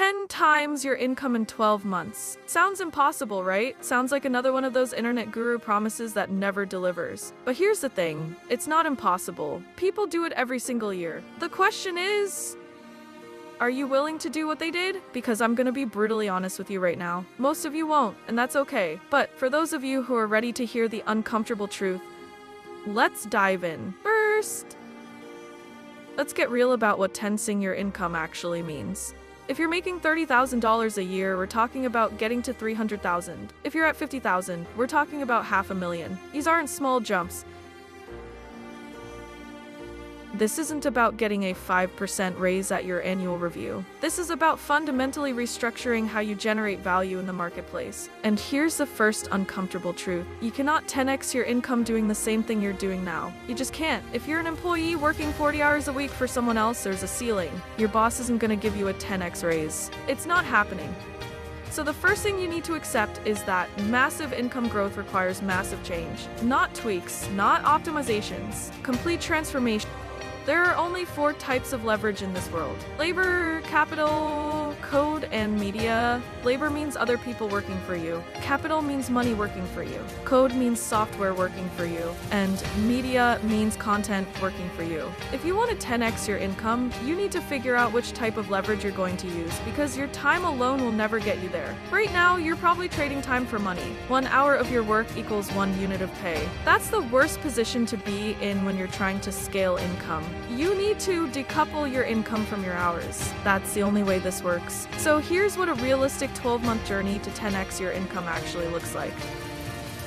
10 times your income in 12 months. Sounds impossible, right? Sounds like another one of those internet guru promises that never delivers. But here's the thing, it's not impossible. People do it every single year. The question is, are you willing to do what they did? Because I'm gonna be brutally honest with you right now. Most of you won't, and that's okay. But for those of you who are ready to hear the uncomfortable truth, let's dive in. First, let's get real about what 10xing your income actually means. If you're making $30,000 a year, we're talking about getting to $300,000. If you're at $50,000, we're talking about $500,000. These aren't small jumps. This isn't about getting a 5% raise at your annual review. This is about fundamentally restructuring how you generate value in the marketplace. And here's the first uncomfortable truth. You cannot 10x your income doing the same thing you're doing now. You just can't. If you're an employee working 40 hours a week for someone else, there's a ceiling. Your boss isn't going to give you a 10x raise. It's not happening. So the first thing you need to accept is that massive income growth requires massive change. Not tweaks, not optimizations, complete transformation. There are only 4 types of leverage in this world: labor, capital, code, and media. Labor means other people working for you. Capital means money working for you. Code means software working for you. And media means content working for you. If you want to 10x your income, you need to figure out which type of leverage you're going to use, because your time alone will never get you there. Right now, you're probably trading time for money. 1 hour of your work equals 1 unit of pay. That's the worst position to be in when you're trying to scale income. You need to decouple your income from your hours. That's the only way this works. So here's what a realistic 12-month journey to 10x your income actually looks like.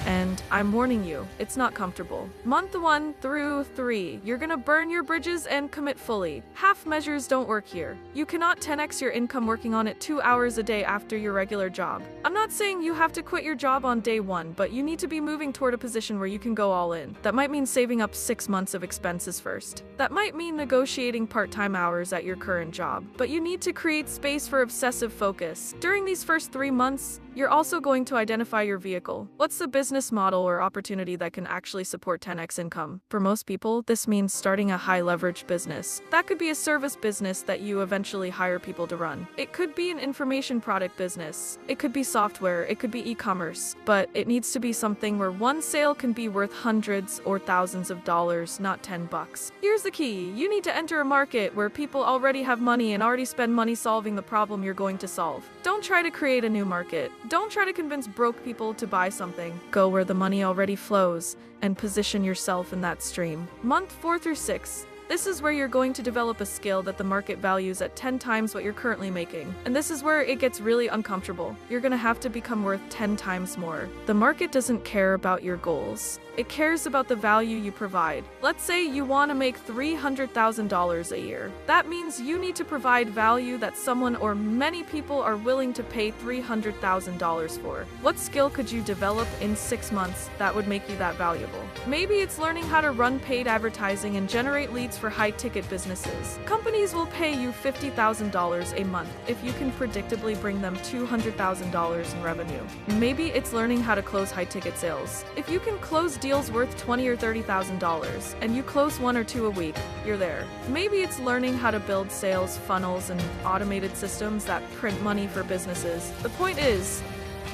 And I'm warning you, it's not comfortable. Month 1 through 3, you're gonna burn your bridges and commit fully. Half measures don't work here. You cannot 10x your income working on it 2 hours a day after your regular job. I'm not saying you have to quit your job on day 1, but you need to be moving toward a position where you can go all in. That might mean saving up 6 months of expenses first. That might mean negotiating part-time hours at your current job. But you need to create space for obsessive focus. During these first 3 months, you're also going to identify your vehicle. What's the business model or opportunity that can actually support 10x income? For most people, this means starting a high-leverage business. That could be a service business that you eventually hire people to run. It could be an information product business. It could be software. It could be e-commerce. But it needs to be something where one sale can be worth hundreds or thousands of dollars, not $10. Here's the key. You need to enter a market where people already have money and already spend money solving the problem you're going to solve. Don't try to create a new market. Don't try to convince broke people to buy something. Go where the money already flows and position yourself in that stream. Month 4 through 6. This is where you're going to develop a skill that the market values at 10 times what you're currently making. And this is where it gets really uncomfortable. You're gonna have to become worth 10 times more. The market doesn't care about your goals. It cares about the value you provide. Let's say you want to make $300,000 a year. That means you need to provide value that someone or many people are willing to pay $300,000 for. What skill could you develop in 6 months that would make you that valuable? Maybe it's learning how to run paid advertising and generate leads for high-ticket businesses. Companies will pay you $50,000 a month if you can predictably bring them $200,000 in revenue. Maybe it's learning how to close high-ticket sales. If you can close deals worth $20,000 or $30,000 and you close 1 or 2 a week, you're there. Maybe it's learning how to build sales funnels and automated systems that print money for businesses. The point is,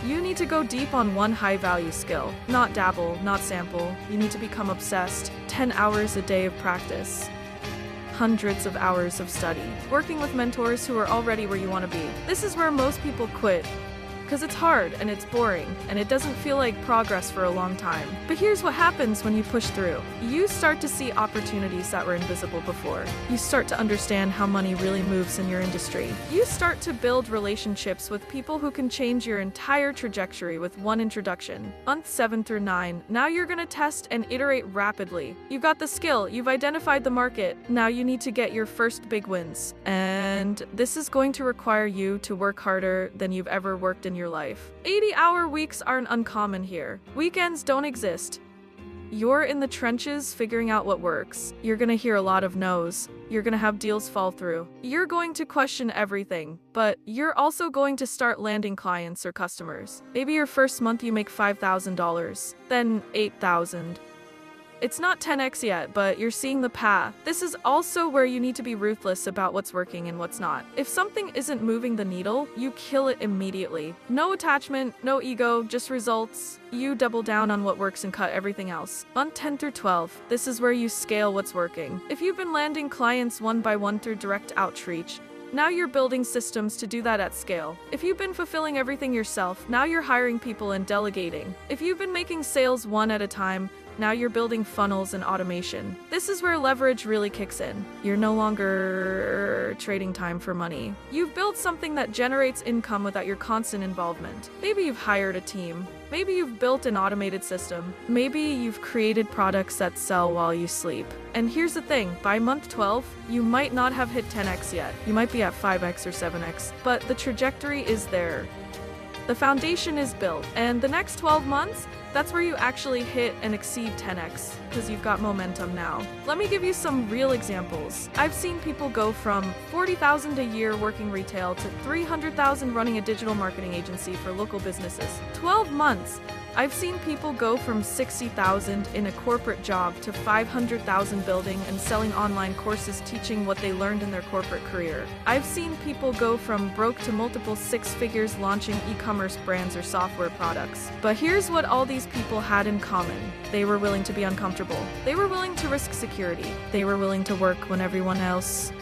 you need to go deep on one high-value skill. Not dabble, not sample. You need to become obsessed. 10 hours a day of practice. Hundreds of hours of study. Working with mentors who are already where you want to be. This is where most people quit. Because it's hard and it's boring and it doesn't feel like progress for a long time. But here's what happens when you push through. You start to see opportunities that were invisible before. You start to understand how money really moves in your industry. You start to build relationships with people who can change your entire trajectory with one introduction. Month 7 through 9, now you're gonna test and iterate rapidly. You've got the skill, you've identified the market. Now you need to get your first big wins. And this is going to require you to work harder than you've ever worked in your life. 80-hour weeks aren't uncommon here. Weekends don't exist. You're in the trenches figuring out what works. You're gonna hear a lot of no's. You're gonna have deals fall through. You're going to question everything, but you're also going to start landing clients or customers. Maybe your first month you make $5,000, then $8,000. It's not 10x yet, but you're seeing the path. This is also where you need to be ruthless about what's working and what's not. If something isn't moving the needle, you kill it immediately. No attachment, no ego, just results. You double down on what works and cut everything else. Month 10 through 12, this is where you scale what's working. If you've been landing clients one by one through direct outreach, now you're building systems to do that at scale. If you've been fulfilling everything yourself, now you're hiring people and delegating. If you've been making sales one at a time, now you're building funnels and automation. This is where leverage really kicks in. You're no longer trading time for money. You've built something that generates income without your constant involvement. Maybe you've hired a team. Maybe you've built an automated system. Maybe you've created products that sell while you sleep. And here's the thing, by month 12, you might not have hit 10x yet. You might be at 5x or 7x, but the trajectory is there. The foundation is built, and the next 12 months, that's where you actually hit and exceed 10x, because you've got momentum now. Let me give you some real examples. I've seen people go from $40,000 a year working retail to $300,000 running a digital marketing agency for local businesses. 12 months. I've seen people go from $60,000 in a corporate job to $500,000 building and selling online courses teaching what they learned in their corporate career. I've seen people go from broke to multiple six figures launching e-commerce brands or software products. But here's what all these people had in common. They were willing to be uncomfortable. They were willing to risk security. They were willing to work when everyone else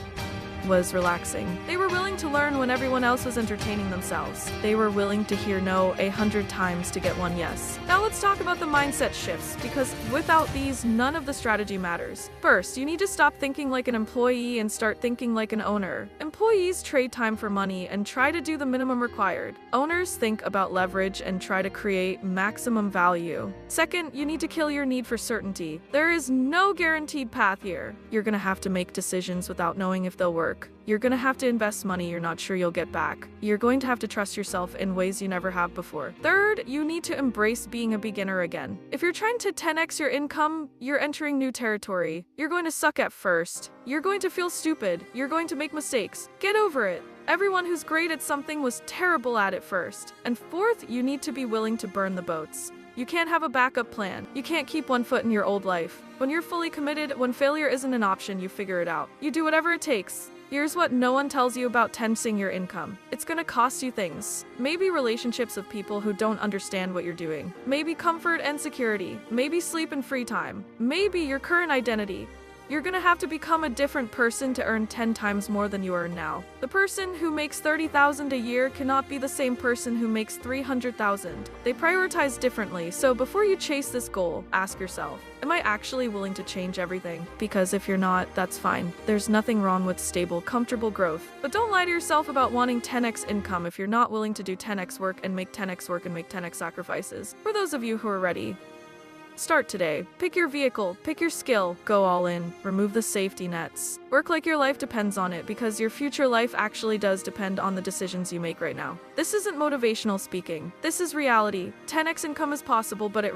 was relaxing. They were willing to learn when everyone else was entertaining themselves. They were willing to hear no 100 times to get one yes. Now let's talk about the mindset shifts, because without these, none of the strategy matters. First, you need to stop thinking like an employee and start thinking like an owner. Employees trade time for money and try to do the minimum required. Owners think about leverage and try to create maximum value. Second, you need to kill your need for certainty. There is no guaranteed path here. You're gonna have to make decisions without knowing if they'll work. You're gonna have to invest money you're not sure you'll get back. You're going to have to trust yourself in ways you never have before. Third, you need to embrace being a beginner again. If you're trying to 10x your income, you're entering new territory. You're going to suck at first. You're going to feel stupid. You're going to make mistakes. Get over it. Everyone who's great at something was terrible at it first. And fourth, you need to be willing to burn the boats. You can't have a backup plan. You can't keep one foot in your old life. When you're fully committed, when failure isn't an option, you figure it out. You do whatever it takes. Here's what no one tells you about 10xing your income. It's gonna cost you things. Maybe relationships with people who don't understand what you're doing. Maybe comfort and security. Maybe sleep and free time. Maybe your current identity. You're gonna have to become a different person to earn 10 times more than you earn now. The person who makes $30,000 a year cannot be the same person who makes $300,000. They prioritize differently, so before you chase this goal, ask yourself, am I actually willing to change everything? Because if you're not, that's fine. There's nothing wrong with stable, comfortable growth. But don't lie to yourself about wanting 10x income if you're not willing to do 10x work and make 10x work and make 10x sacrifices. For those of you who are ready, start today. Pick your vehicle, pick your skill, go all in, remove the safety nets. Work like your life depends on it, because your future life actually does depend on the decisions you make right now. This isn't motivational speaking. This is reality. 10x income is possible, but it